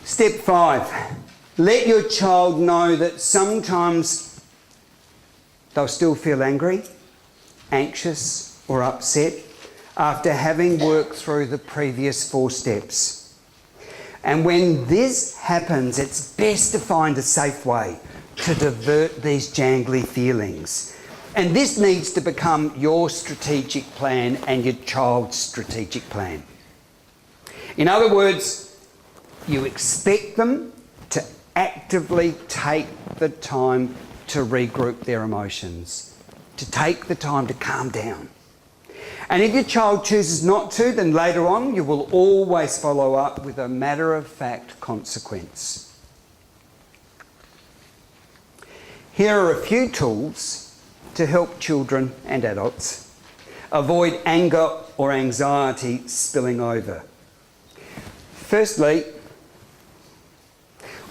Step 5. Let your child know that sometimes they'll still feel angry, anxious, or upset after having worked through the previous 4 steps. And when this happens, it's best to find a safe way to divert these jangly feelings. And this needs to become your strategic plan and your child's strategic plan. In other words, you expect them to actively take the time to regroup their emotions, to take the time to calm down. And if your child chooses not to, then later on you will always follow up with a matter-of-fact consequence. Here are a few tools to help children and adults avoid anger or anxiety spilling over. Firstly,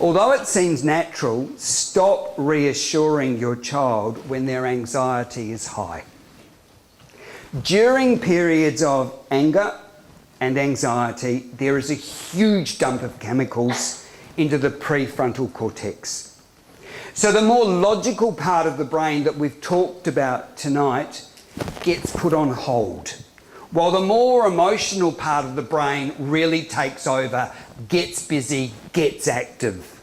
although it seems natural, stop reassuring your child when their anxiety is high. During periods of anger and anxiety, there is a huge dump of chemicals into the prefrontal cortex. So the more logical part of the brain that we've talked about tonight gets put on hold, while the more emotional part of the brain really takes over, gets busy, gets active.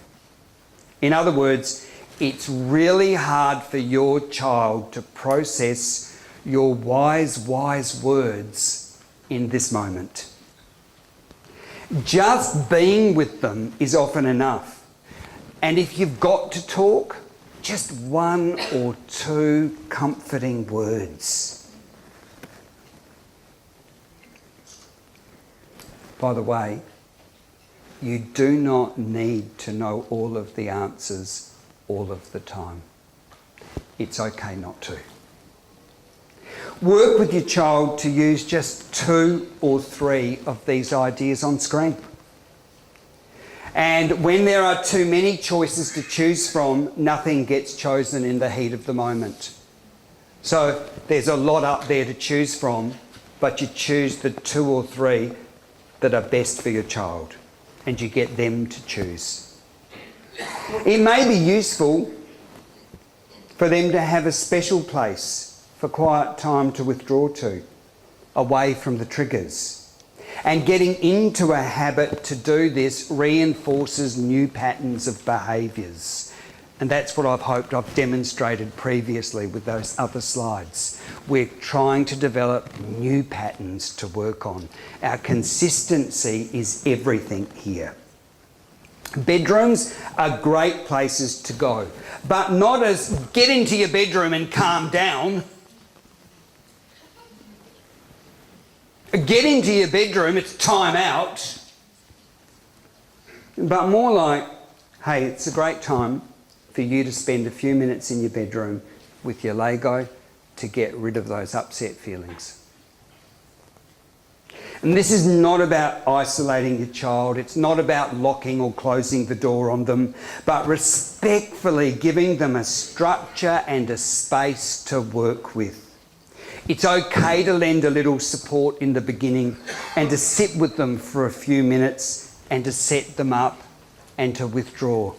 In other words, it's really hard for your child to process your wise words in this moment. Just being with them is often enough. And if you've got to talk, just 1 or 2 comforting words. By the way, you do not need to know all of the answers all of the time. It's okay not to. Work with your child to use just 2 or 3 of these ideas on screen. And when there are too many choices to choose from, nothing gets chosen in the heat of the moment. So there's a lot up there to choose from, but you choose the 2 or 3 that are best for your child, and you get them to choose. It may be useful for them to have a special place for quiet time to withdraw to, away from the triggers. And getting into a habit to do this reinforces new patterns of behaviours. And that's what I've hoped I've demonstrated previously with those other slides. We're trying to develop new patterns to work on. Our consistency is everything here. Bedrooms are great places to go, but not as get into your bedroom and calm down. Get into your bedroom, it's time out. But more like, hey, it's a great time for you to spend a few minutes in your bedroom with your Lego to get rid of those upset feelings. And this is not about isolating your child. It's not about locking or closing the door on them, but respectfully giving them a structure and a space to work with. It's okay to lend a little support in the beginning and to sit with them for a few minutes and to set them up and to withdraw.